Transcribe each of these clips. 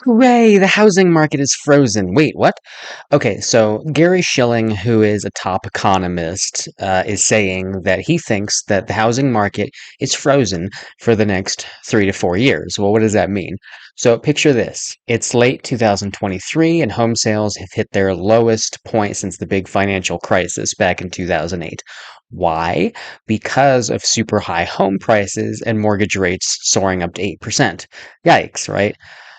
Hooray, the housing market is frozen. Wait, what? Okay, so Gary Schilling, who is a top economist, is saying that he thinks that the housing market is frozen for the next 3 to 4 years. Well, what does that mean? So picture this. It's late 2023 and home sales have hit their lowest point since the big financial crisis back in 2008. Why? Because of super high home prices and mortgage rates soaring up to 8%. Yikes, right?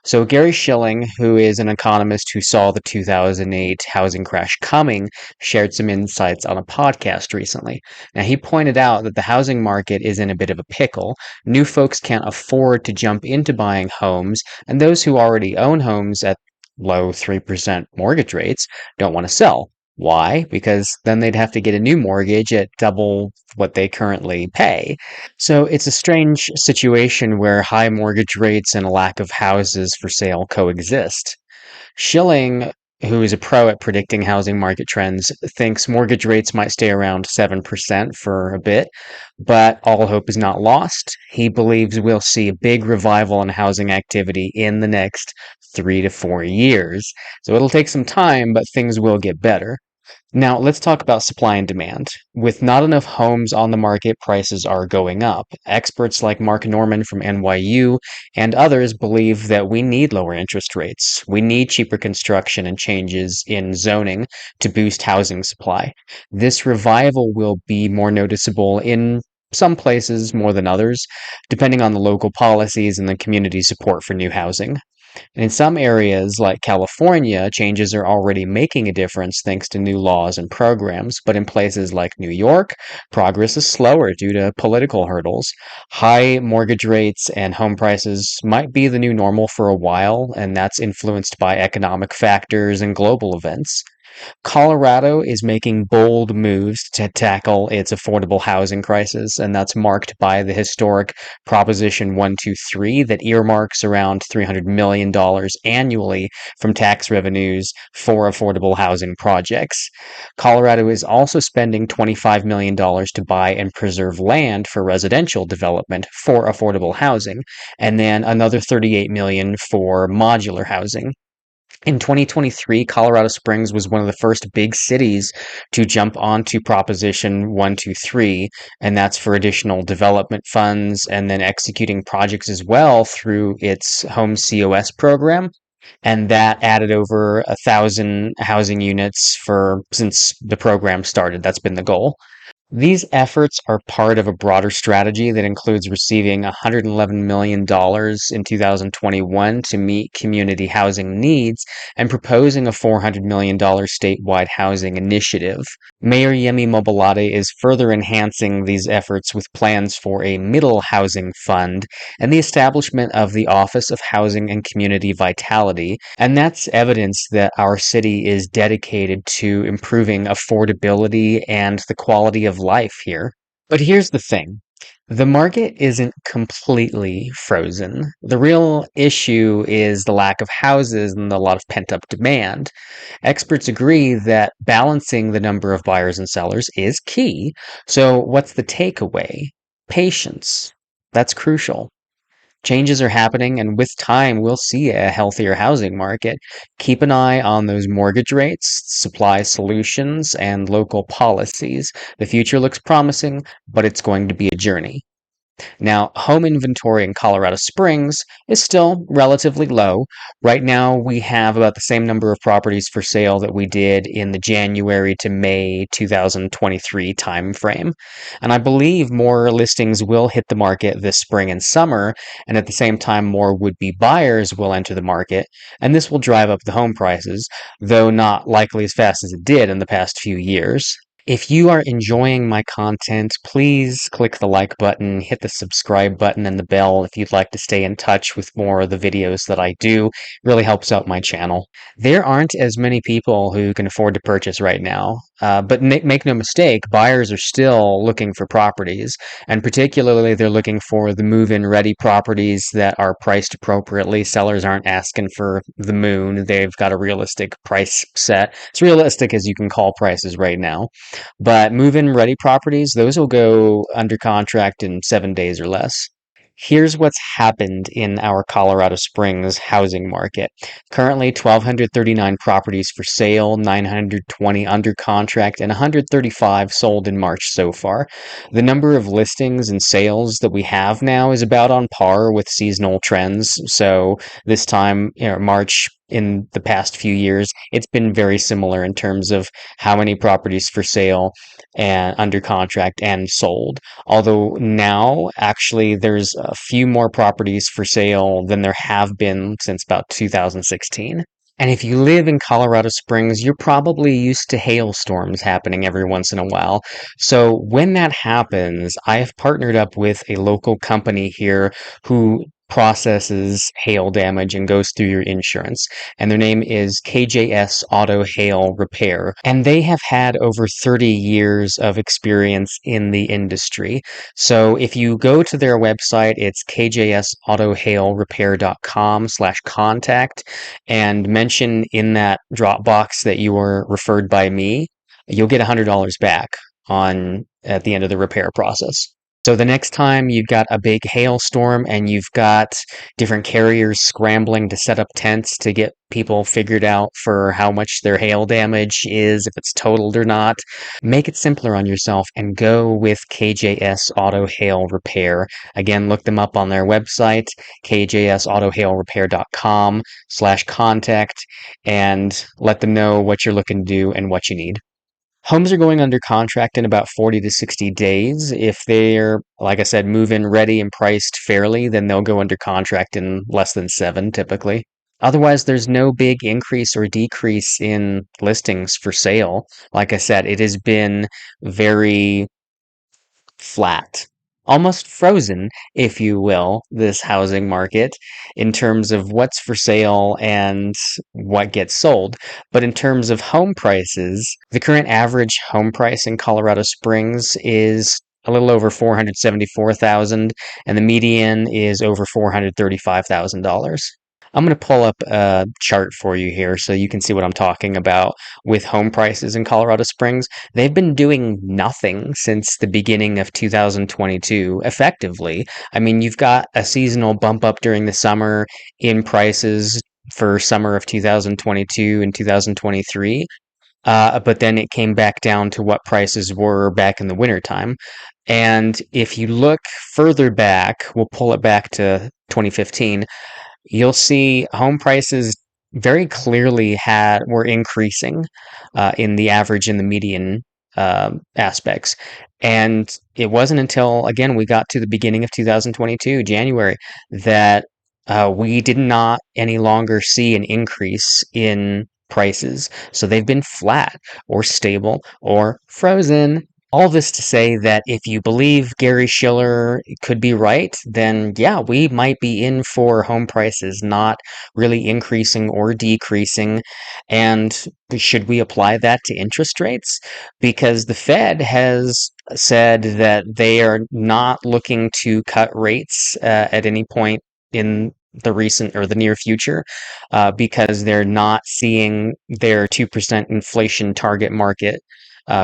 So Gary Schilling, who is an economist who saw the 2008 housing crash coming, shared some insights on a podcast recently. Now, he pointed out that the housing market is in a bit of a pickle. New folks can't afford to jump into buying homes, and those who already own homes at low 3% mortgage rates don't want to sell. Why? Because then they'd have to get a new mortgage at double what they currently pay. So it's a strange situation where high mortgage rates and a lack of houses for sale coexist. Schilling, who is a pro at predicting housing market trends, thinks mortgage rates might stay around 7% for a bit, but all hope is not lost. He believes we'll see a big revival in housing activity in the next 3 to 4 years. So it'll take some time, but things will get better. Now, let's talk about supply and demand. With not enough homes on the market, prices are going up. Experts like Mark Norman from NYU and others believe that we need lower interest rates. We need cheaper construction and changes in zoning to boost housing supply. This revival will be more noticeable in some places more than others, depending on the local policies and the community support for new housing. And in some areas, like California, changes are already making a difference thanks to new laws and programs. But in places like New York, progress is slower due to political hurdles. High mortgage rates and home prices might be the new normal for a while, and that's influenced by economic factors and global events. Colorado is making bold moves to tackle its affordable housing crisis, and that's marked by the historic Proposition 123 that earmarks around $300 million annually from tax revenues for affordable housing projects. Colorado is also spending $25 million to buy and preserve land for residential development for affordable housing, and then another $38 million for modular housing. In 2023, Colorado Springs was one of the first big cities to jump onto Proposition 123, and that's for additional development funds and then executing projects as well through its Home COS program. And that added over 1,000 housing units for since the program started. That's been the goal. These efforts are part of a broader strategy that includes receiving $111 million in 2021 to meet community housing needs and proposing a $400 million statewide housing initiative. Mayor Yemi Mobolade is further enhancing these efforts with plans for a middle housing fund and the establishment of the Office of Housing and Community Vitality, and that's evidence that our city is dedicated to improving affordability and the quality of life here. But here's the thing. The market isn't completely frozen. The real issue is the lack of houses and a lot of pent up demand. Experts agree that balancing the number of buyers and sellers is key. So, what's the takeaway? Patience. That's crucial. Changes are happening, and with time, we'll see a healthier housing market. Keep an eye on those mortgage rates, supply solutions, and local policies. The future looks promising, but it's going to be a journey. Now, home inventory in Colorado Springs is still relatively low. Right now, we have about the same number of properties for sale that we did in the January to May 2023 timeframe. And I believe more listings will hit the market this spring and summer, and at the same time, more would-be buyers will enter the market, and this will drive up the home prices, though not likely as fast as it did in the past few years. If you are enjoying my content, please click the like button, hit the subscribe button and the bell if you'd like to stay in touch with more of the videos that I do. It really helps out my channel. There aren't as many people who can afford to purchase right now, but make no mistake, buyers are still looking for properties, and particularly they're looking for the move-in ready properties that are priced appropriately. Sellers aren't asking for the moon. They've got a realistic price set. It's realistic as you can call prices right now. But move-in ready properties, those will go under contract in 7 days or less. Here's what's happened in our Colorado Springs housing market. Currently, 1,239 properties for sale, 920 under contract, and 135 sold in March so far. The number of listings and sales that we have now is about on par with seasonal trends. So this time, March in the past few years, it's been very similar in terms of how many properties for sale and under contract and sold. Although now, actually, there's a few more properties for sale than there have been since about 2016. And if you live in Colorado Springs, you're probably used to hailstorms happening every once in a while. So when that happens, I have partnered up with a local company here who processes hail damage and goes through your insurance. And their name is KJS Auto Hail Repair. And they have had over 30 years of experience in the industry. So if you go to their website, it's kjsautohailrepair.com/contact and mention in that Dropbox that you were referred by me, you'll get $100 back on at the end of the repair process. So the next time you've got a big hailstorm and you've got different carriers scrambling to set up tents to get people figured out for how much their hail damage is, if it's totaled or not, make it simpler on yourself and go with KJS Auto Hail Repair. Again, look them up on their website, kjsautohailrepair.com/contact, and let them know what you're looking to do and what you need. Homes are going under contract in about 40 to 60 days. If they're, like I said, move-in ready and priced fairly, then they'll go under contract in less than 7 typically. Otherwise, there's no big increase or decrease in listings for sale. Like I said, it has been very flat, almost frozen, if you will, this housing market in terms of what's for sale and what gets sold. But in terms of home prices, the current average home price in Colorado Springs is a little over 474,000 and the median is over $435,000. I'm going to pull up a chart for you here so you can see what I'm talking about with home prices in Colorado Springs. They've been doing nothing since the beginning of 2022, effectively. I mean, you've got a seasonal bump up during the summer in prices for summer of 2022 and 2023. But then it came back down to what prices were back in the wintertime. And if you look further back, we'll pull it back to 2015, you'll see home prices very clearly had were increasing in the average and the median aspects. And it wasn't until, again, we got to the beginning of 2022, January, that we did not any longer see an increase in prices. So they've been flat or stable or frozen. All this to say that if you believe Gary Schiller could be right, then yeah, we might be in for home prices not really increasing or decreasing. And should we apply that to interest rates? Because the Fed has said that they are not looking to cut rates at any point in the recent or the near future because they're not seeing their 2% inflation target market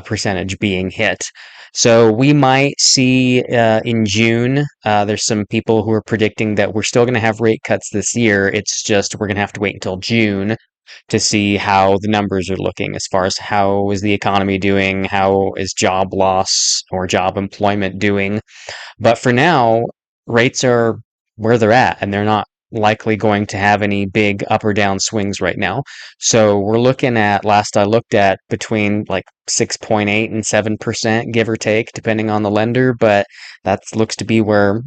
percentage being hit. So we might see in June, there's some people who are predicting that we're still going to have rate cuts this year. It's just we're going to have to wait until June to see how the numbers are looking as far as how is the economy doing, how is job loss or job employment doing. But for now, rates are where they're at, and they're not likely going to have any big up or down swings right now. So we're looking at, last I looked at, between like 6.8 and 7%, give or take, depending on the lender. But that looks to be where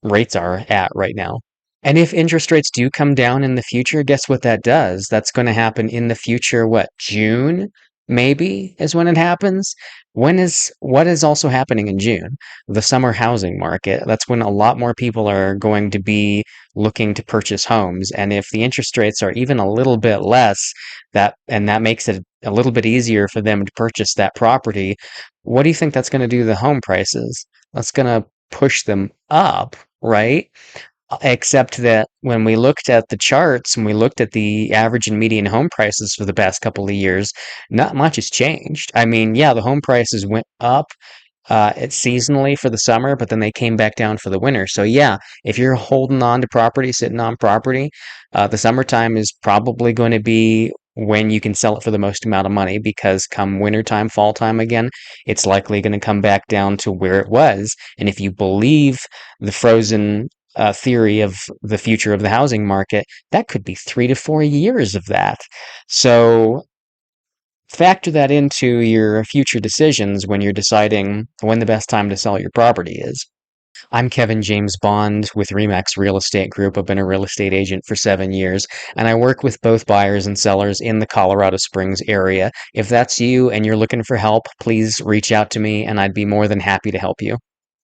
rates are at right now. And if interest rates do come down in the future, guess what that does? That's going to happen in the future. What, June? Maybe is when it happens. What is also happening in June? The summer housing market. That's when a lot more people are going to be looking to purchase homes. And if the interest rates are even a little bit less, that makes it a little bit easier for them to purchase that property. What do you think that's going to do to the home prices? That's going to push them up, right? Except that when we looked at the charts and we looked at the average and median home prices for the past couple of years, not much has changed. I mean, yeah, the home prices went up It's seasonally for the summer, but then they came back down for the winter. So yeah, if you're holding on to property, sitting on property, the summertime is probably going to be when you can sell it for the most amount of money because come wintertime, fall time again, it's likely going to come back down to where it was. And if you believe the frozen theory of the future of the housing market, that could be 3 to 4 years of that. So factor that into your future decisions when you're deciding when the best time to sell your property is. I'm Kevin James Bond with Remax Real Estate Group. I've been a real estate agent for 7 years, and I work with both buyers and sellers in the Colorado Springs area. If that's you and you're looking for help, please reach out to me, and I'd be more than happy to help you.